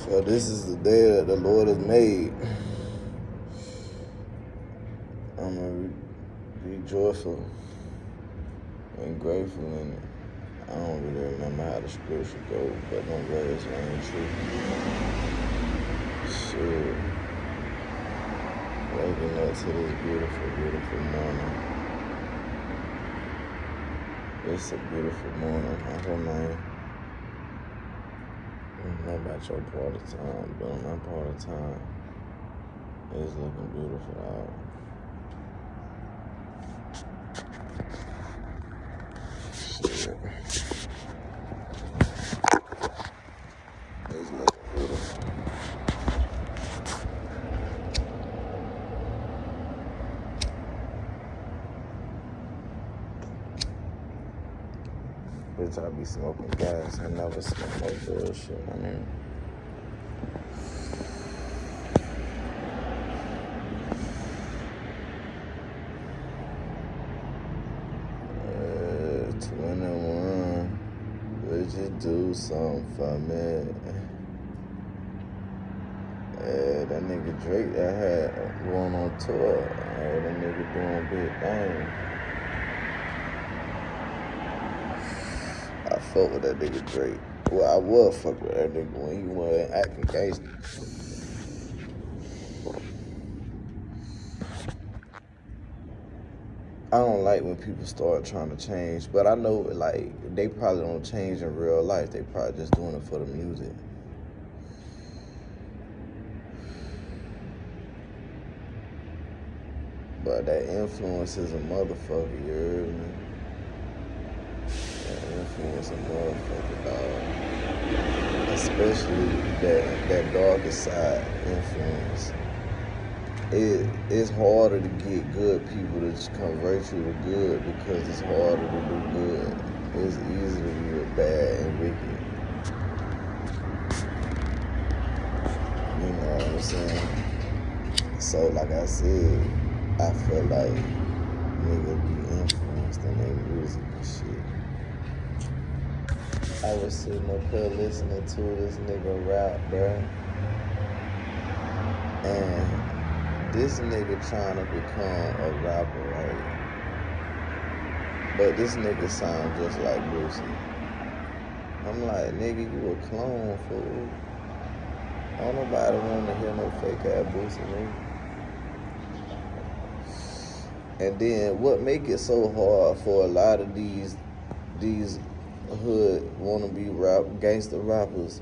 For this is the day that the Lord has made. I'm going to be joyful and grateful in it. I don't really remember how the scripture goes, but them words ain't true. Shit. Waking up to this beautiful, beautiful morning. It's a beautiful morning. I don't know. I don't know about your part of time, but on my part of time, it's looking beautiful out. Shit. It's looking beautiful. Bitch, I be smoking gas. I never smoke no bullshit, I mean. Would you do something for me? That nigga Drake that had going on tour. That nigga doing big things. I fuck with that nigga Drake. Well, I would fuck with that nigga when he was acting gangster. I don't like when people start trying to change, but I know, like, they probably don't change in real life. They probably just doing it for the music. But that influence is a motherfucker, you heard me? That influence a motherfucker, dog. Especially that darker side influence. It's harder to get good people to just convert you to good because it's harder to do good. It's easier to be bad and wicked. You know what I'm saying? So, like I said, I feel like niggas be influenced in their music and shit. I was sitting up here listening to this nigga rap, bruh. And this nigga trying to become a rapper, right? But this nigga sound just like Boosie. I'm like, nigga, you a clone, fool. Don't nobody want to hear no fake ass Boosie, nigga. And then what make it so hard for a lot of these hood wannabe gangster rappers?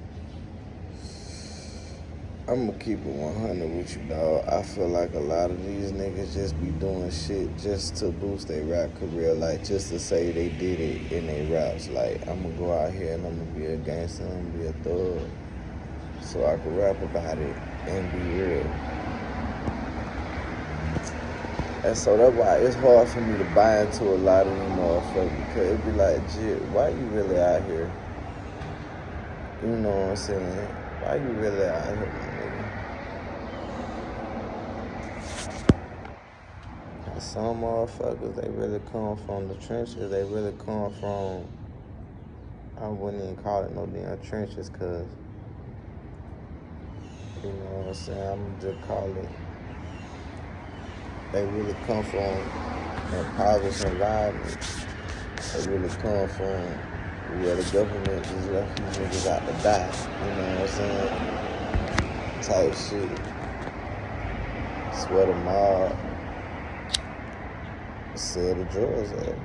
I'm gonna keep it 100 with you, dog. I feel like a lot of these niggas just be doing shit just to boost their rap career, like just to say they did it in their raps. Like, I'm gonna go out here and I'm gonna be a gangster, I'm gonna be a thug, so I can rap about it and be real. And so that's why it's hard for me to buy into a lot of them motherfuckers, because it be like, shit, why you really out here? You know what I'm saying? Why you really out here, my nigga? And some motherfuckers, they really come from the trenches. They really come from, I wouldn't even call it no damn trenches, because, you know what I'm saying? I'm just call it, they really come from impoverished environments. They really come from where the government just left these niggas out to die. You know what I'm saying? Type shit. It's where the mob sell the drugs at.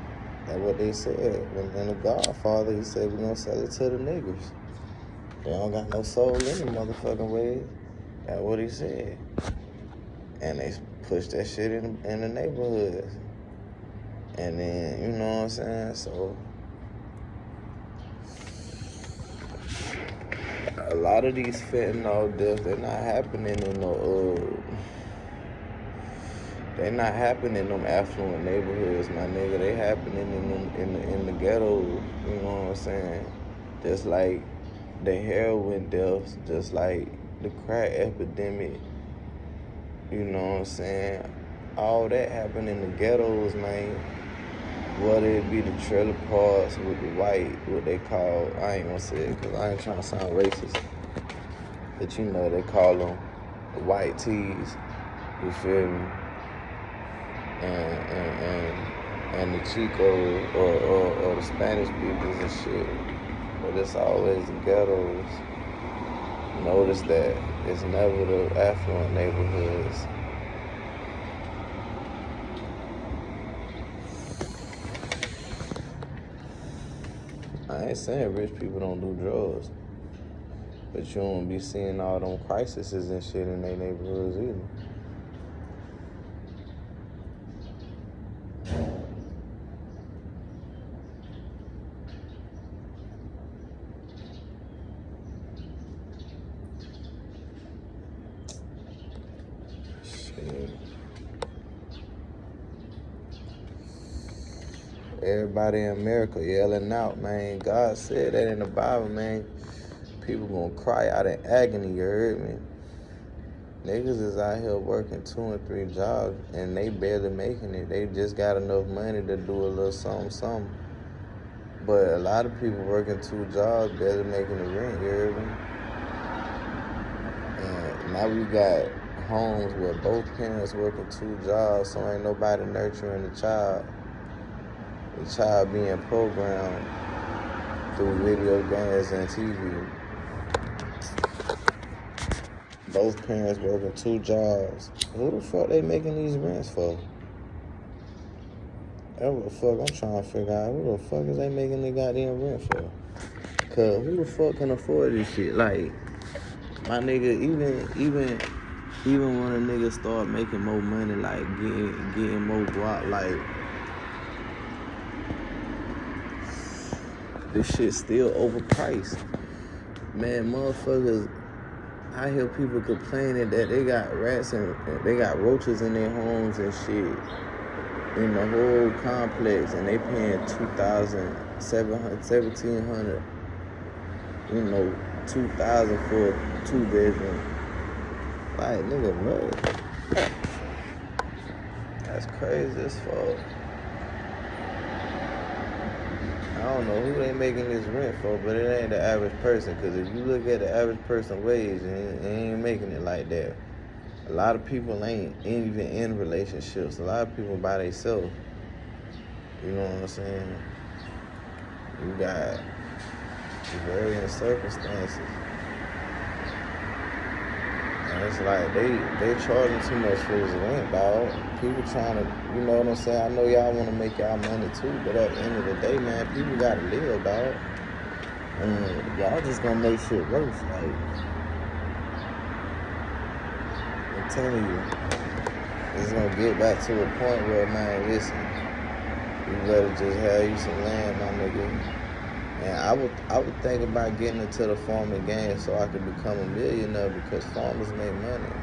That's what they said. When in The Godfather, he said, we're gonna sell it to the niggas. They don't got no soul in the motherfucking way. That's what he said. And they push that shit in the neighborhoods. And then, you know what I'm saying? So, a lot of these fentanyl deaths, they're not happening in they're not happening in them affluent neighborhoods, my nigga. They happening in the ghettos, you know what I'm saying? Just like the heroin deaths, just like the crack epidemic, you know what I'm saying? All that happened in the ghettos, man. Whether it be the trailer parks with the white, what they call, I ain't gonna say it because I ain't trying to sound racist. But you know, they call them the white tees, you feel me? And the Chicos or the Spanish peoples and shit. But it's always the ghettos. Notice that it's never the affluent neighborhoods. I ain't saying rich people don't do drugs, but you don't be seeing all them crises and shit in their neighborhoods either. Shit. Everybody in America yelling out, man. God said that in the Bible, man. People gonna cry out in agony, you heard me? Niggas is out here working 2 and 3 jobs and they barely making it. They just got enough money to do a little something. But a lot of people working 2 jobs, barely making the rent, you heard me? And now we got homes where both parents working 2 jobs, so ain't nobody nurturing the child. The child being programmed through video games and TV. Both parents working 2 jobs. Who the fuck they making these rents for? That's what the fuck I'm trying to figure out. Who the fuck is they making the goddamn rent for? Cause who the fuck can afford this shit? Like, my nigga, even when a nigga start making more money, like getting more guap, like this shit still overpriced. Man, motherfuckers, I hear people complaining that they got rats and they got roaches in their homes and shit in the whole complex, and they paying $2,700, $1,700, you know, $2,000 for a 2-bedroom. Like, nigga, what? That's crazy as fuck. I don't know who they making this rent for, but it ain't the average person. Because if you look at the average person wage, it ain't making it like that. A lot of people ain't even in relationships. A lot of people by themselves. You know what I'm saying? You got varying circumstances. And it's like they charging too much for this rent, dog. People trying to, you know what I'm saying? I know y'all want to make y'all money too, but at the end of the day, man, people gotta live, dog. And y'all just gonna make shit worse. Like, I'm telling you, it's gonna get back to a point where, man, listen, you better just have you some land, my nigga. And I would think about getting into the farming game so I could become a millionaire, because farmers make money.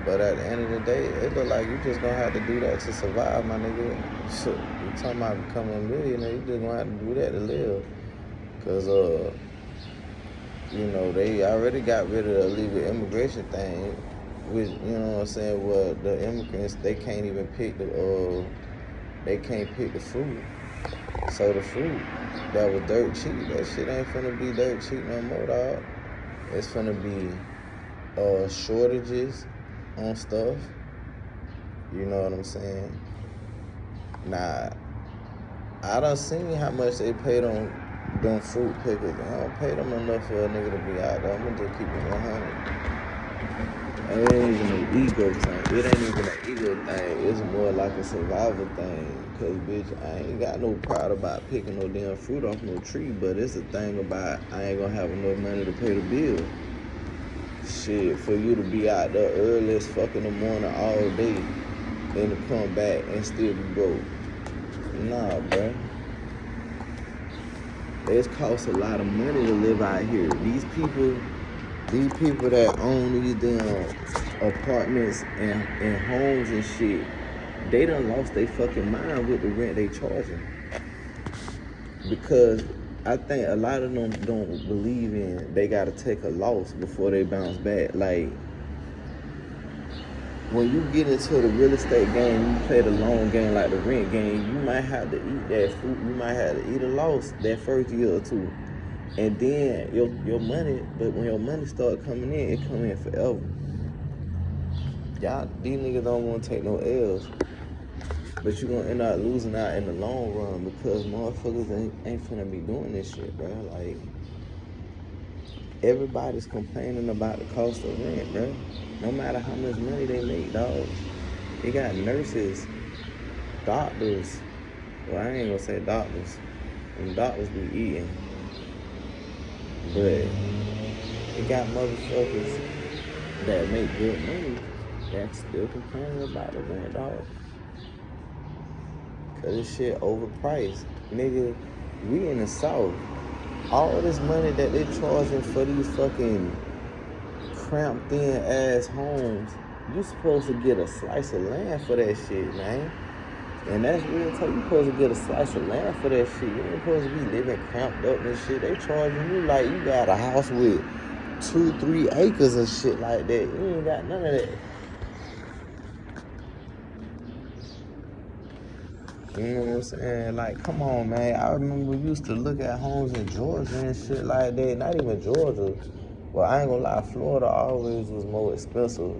But at the end of the day, it look like you just gonna have to do that to survive, my nigga. So, you talking about becoming a millionaire, you just gonna have to do that to live. Cause you know, they already got rid of the illegal immigration thing, which, you know what I'm saying, well, the immigrants, they can't even pick the fruit. So the fruit that was dirt cheap, that shit ain't finna be dirt cheap no more, dog. It's finna be shortages on stuff. You know what I'm saying? Nah, I done seen how much they paid on them fruit pickers. I don't pay them enough for a nigga to be out there. I'm gonna just keep it 100. It ain't even an ego thing. It ain't even an ego thing. It's more like a survival thing. Cause bitch, I ain't got no pride about picking no damn fruit off no tree. But it's a thing about I ain't gonna have enough money to pay the bill. Shit, for you to be out there early as fuck in the morning all day and to come back and still be broke. Nah, bruh. It costs a lot of money to live out here. These people that own these damn apartments and homes and shit, they done lost their fucking mind with the rent they charging. Because I think a lot of them don't believe in they gotta take a loss before they bounce back. Like, when you get into the real estate game, you play the long game like the rent game, you might have to eat that fruit. You might have to eat a loss that first year or two. And then your money, but when your money start coming in, it come in forever. Y'all, these niggas don't want to take no L's. But you gonna end up losing out in the long run because motherfuckers ain't finna be doing this shit, bro. Like, everybody's complaining about the cost of rent, bro. No matter how much money they make, dog. They got nurses, doctors. Well, I ain't gonna say doctors. And doctors be eating. But they got motherfuckers that make good money that's still complaining about the rent, dog. Cause this shit overpriced. Nigga, we in the South. All this money that they charging for these fucking cramped in ass homes, you supposed to get a slice of land for that shit, man. And that's real talk. You supposed to get a slice of land for that shit. You ain't supposed to be living cramped up and shit. They charging you like you got a house with 2-3 acres and shit like that. You ain't got none of that. You know what I'm saying? Like, come on, man. I remember we used to look at homes in Georgia and shit like that. Not even Georgia. Well, I ain't gonna lie. Florida always was more expensive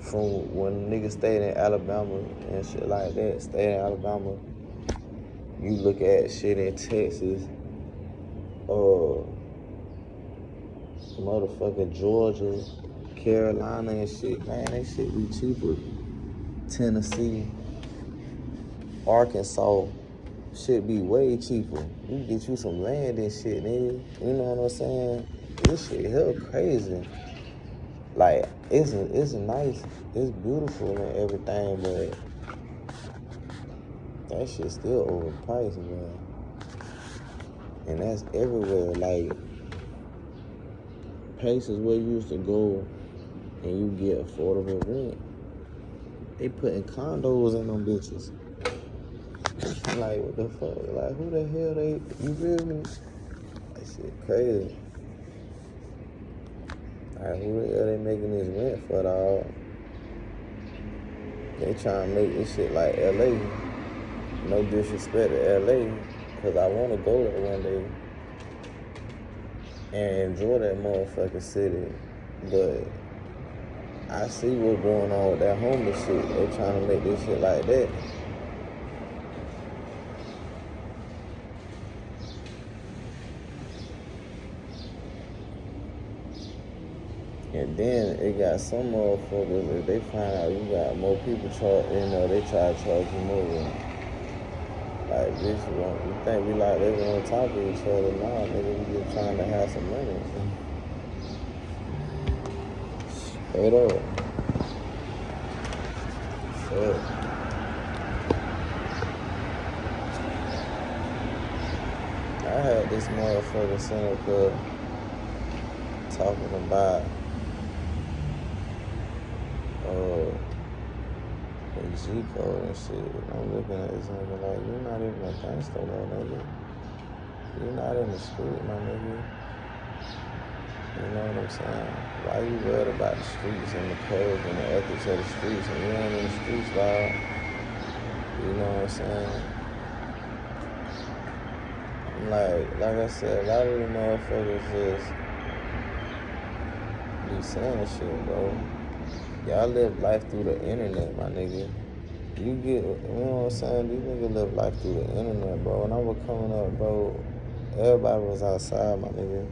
from when niggas stayed in Alabama and shit like that. Stayed in Alabama. You look at shit in Texas, motherfucking Georgia, Carolina and shit. Man, that shit be cheaper. Tennessee, Arkansas, shit be way cheaper. You can get you some land and shit, nigga. You know what I'm saying? This shit hell crazy. Like, it's nice, it's beautiful and everything, but that shit still overpriced, man. And that's everywhere. Like, places where you used to go and you get affordable rent, they putting condos in them bitches. Like, what the fuck? Like, who the hell you feel me? That shit crazy. Like, who the hell they making this rent for, dog? They trying to make this shit like LA. No disrespect to LA, because I want to go there one day and enjoy that motherfucking city. But I see what's going on with that homeless shit. They trying to make this shit like that. And then it got some motherfuckers, if they find out you got more people they try to charge you more. Like, bitch, you think we like living on top of each other? Nah, nigga, we just trying to have some money. Straight up. Shit. I had this motherfucker sitting up there talking about the G code and shit. I'm looking at this nigga like, you're not even a gangster, though, nigga. You're not in the street, my nigga. You know what I'm saying? Why you worried about the streets and the codes and the ethics of the streets and you ain't in the streets, dog? You know what I'm saying? Like I said, a lot of the motherfuckers just be saying shit, bro. Y'all live life through the internet, my nigga. You know what I'm saying? These niggas live life through the internet, bro. When I was coming up, bro, everybody was outside, my nigga.